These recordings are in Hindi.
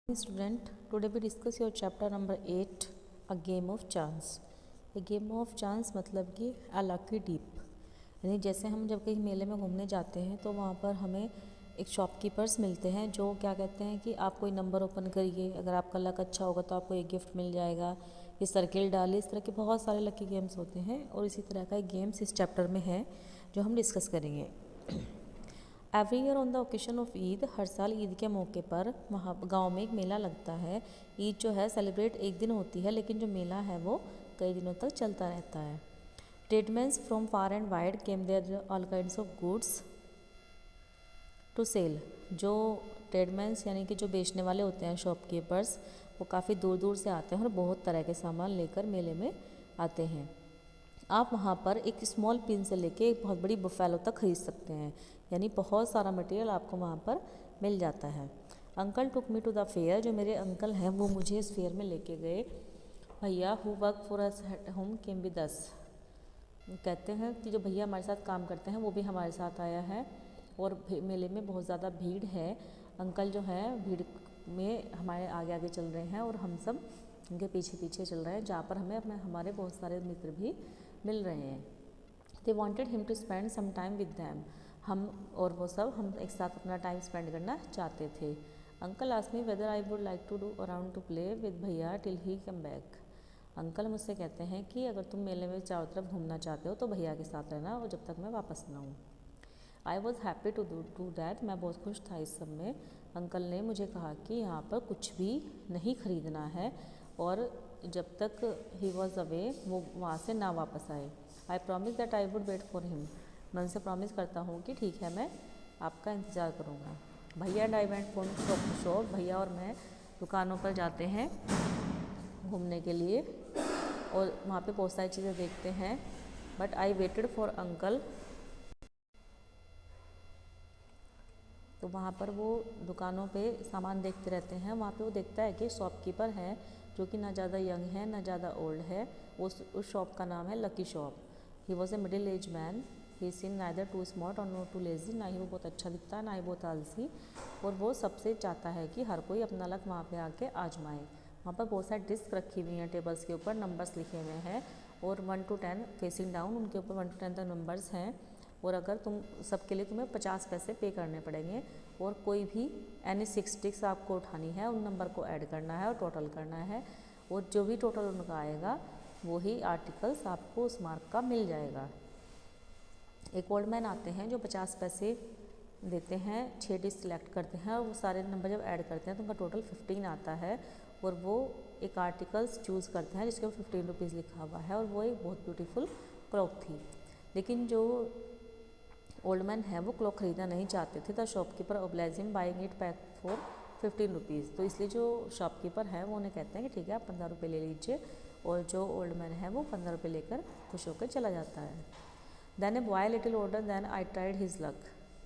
Student, today we discuss your chapter number 8, a game of chance. A game of chance मतलब कि a lucky dip, यानी जैसे हम जब कहीं मेले में घूमने जाते हैं तो वहाँ पर हमें एक शॉपकीपर्स मिलते हैं जो क्या कहते हैं कि आप कोई नंबर ओपन करिए, अगर आपका लक अच्छा होगा तो आपको एक गिफ्ट मिल जाएगा, ये सर्किल डालिए। इस तरह के बहुत सारे लकी गेम्स होते हैं और इसी तरह का एक गेम्स इस चैप्टर में है जो हम डिस्कस करेंगे। Every year on the occasion of Eid, हर साल ईद के मौके पर वहाँ गांव में एक मेला लगता है। ईद जो है सेलिब्रेट एक दिन होती है, लेकिन जो मेला है वो कई दिनों तक चलता रहता है। Tradesmen from far and wide came there all kinds of goods to sell. जो ट्रेडमेंस यानी कि जो बेचने वाले होते हैं, शॉपकीपर्स, वो काफ़ी दूर दूर से आते हैं और बहुत तरह के सामान लेकर मेले में आते हैं। आप वहाँ पर एक स्मॉल पिन से लेके एक बहुत बड़ी बुफेलो तक खरीद सकते हैं, यानी बहुत सारा मटेरियल आपको वहाँ पर मिल जाता है। Uncle took me to the fair, जो मेरे अंकल हैं वो मुझे इस फेयर में लेके गए। भैया who work for us at home came with us, कहते हैं कि जो भैया हमारे साथ काम करते हैं वो भी हमारे साथ आया है और मेले में बहुत ज़्यादा भीड़ है। अंकल जो है भीड़ में हमारे आगे आगे चल रहे हैं और हम सब उनके पीछे पीछे चल रहे हैं, जहाँ पर हमें अपने हमारे बहुत सारे मित्र भी मिल रहे हैं। They wanted him to spend some time with them, हम और वो सब हम एक साथ अपना टाइम स्पेंड करना चाहते थे। Uncle asked me whether I would like to do around to play with भैया till he come back. Uncle मुझसे कहते हैं कि अगर तुम मेले में चारों तरफ घूमना चाहते हो तो भैया के साथ रहना और जब तक मैं वापस ना आऊँ। I was happy to do that, मैं बहुत खुश था इस सब में। अंकल ने मुझे कहा कि यहाँ पर कुछ भी नहीं खरीदना है और जब तक ही वॉज अवे, वो वहाँ से ना वापस आए। I promise that I would wait for him, मैं उनसे प्रॉमिस करता हूँ कि ठीक है मैं आपका इंतज़ार करूँगा। भैया and I went from shop to shop, भैया और मैं दुकानों पर जाते हैं घूमने के लिए और वहाँ पे बहुत सारी चीज़ें देखते हैं। But I waited for uncle, तो वहाँ पर वो दुकानों पे सामान देखते रहते हैं। वहाँ पे वो देखता है कि शॉपकीपर है जो कि ना ज़्यादा यंग है ना ज़्यादा ओल्ड है। उस शॉप का नाम है lucky shop. He was a middle age man, he seen neither too smart और नॉट टू लेजी, ना ही वो बहुत अच्छा दिखता है ना ही बहुत आलसी, और वो सबसे चाहता है कि हर कोई अपना लक वहाँ पे आके आजमाए। वहाँ पर बहुत सारी डिस्क रखी हुई हैं, टेबल्स के ऊपर नंबर्स लिखे हुए हैं और 1 to 10 फेसिंग डाउन, उनके ऊपर 1 to 10 तक नंबर्स हैं। और अगर तुम सबके लिए तुम्हें 50 पैसे पे करने पड़ेंगे और कोई भी एनी 6 टिक्स आपको उठानी है, उन नंबर को ऐड करना है और टोटल करना है और जो भी टोटल उनका आएगा वही आर्टिकल्स आपको उस मार्क का मिल जाएगा। एक ओल्ड मैन आते हैं जो 50 पैसे देते हैं, 6 डिश सिलेक्ट करते हैं और वो सारे नंबर जब ऐड करते हैं तो उनका टोटल 15 आता है और वो एक आर्टिकल्स चूज़ करते हैं जिसके ऊपर 15 रुपीज़ लिखा हुआ है और वो एक बहुत ब्यूटीफुल क्लॉक थी। लेकिन जो ओल्ड मैन है वो क्लॉक खरीदना नहीं चाहते थे। The shopkeeper oblige him buying it pack for 15 rupees, तो इसलिए जो शॉपकीपर है वो उन्हें कहते हैं कि ठीक है आप 15 रुपये ले लीजिए, और जो ओल्ड मैन है वो 15 रुपये लेकर खुश होकर चला जाता है। Then a boy little older than I tried his luck,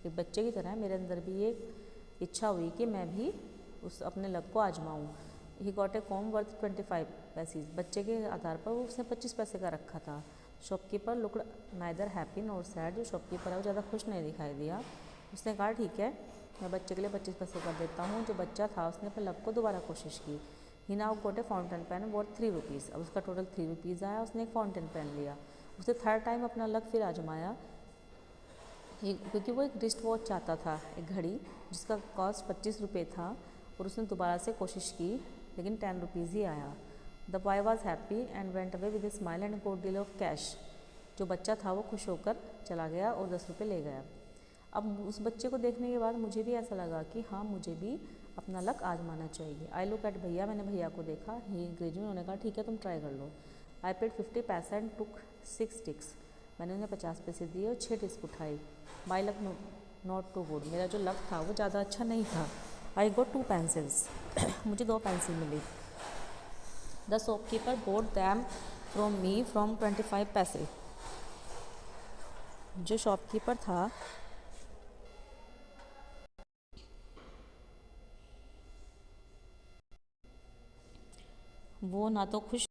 एक बच्चे की तरह मेरे अंदर भी एक इच्छा हुई कि मैं भी उस अपने लक को आजमाऊँ। He got a comb worth 25 पैसे, बच्चे के आधार पर वो उसने 25 पैसे का रखा था। Shopkeeper looked neither happy nor sad, जो शॉपकीपर है वो ज़्यादा खुश नहीं दिखाई दिया। उसने कहा ठीक है मैं बच्चे के लिए 25 पैसे कर देता हूँ। जो बच्चा था उसने अपने लक को दोबारा कोशिश की। ही नाउ गोट ए फाउंटेन पेन वर्थ 3 रुपीज़, अब उसका टोटल 3 रुपीज़ आया। उसने एक फाउंटेन पेन लिया, उसने थर्ड टाइम अपना लक फिर आजमाया क्योंकि वो एक रिस्ट वॉच चाहता था, एक घड़ी जिसका कॉस्ट 25 रुपये था, और उसने दोबारा से कोशिश की लेकिन 10 रुपीज़ ही आया। The boy was happy and went away with a smile and good deal of cash, जो बच्चा था वो खुश होकर चला गया और 10 रुपये ले गया। अब उस बच्चे को देखने के बाद मुझे भी ऐसा लगा कि हाँ मुझे भी अपना लक आजमाना चाहिए। आई लुक एट भैया, मैंने भैया को देखा। ही एग्रीड, उन्होंने कहा ठीक है तुम ट्राई कर लो। आई पेड 50 पैसे एंड टुक 6 स्टिक्स, मैंने उन्हें 50 पैसे दिए और 6 डिस्क उठाई। My luck not too good, मेरा जो लक था वो ज़्यादा अच्छा नहीं था। आई गॉट 2 पेंसिल्स, मुझे 2 पेंसिल मिली। The shopkeeper bought them from me from 25 पैसे, जो शॉपकीपर था वो ना तो खुश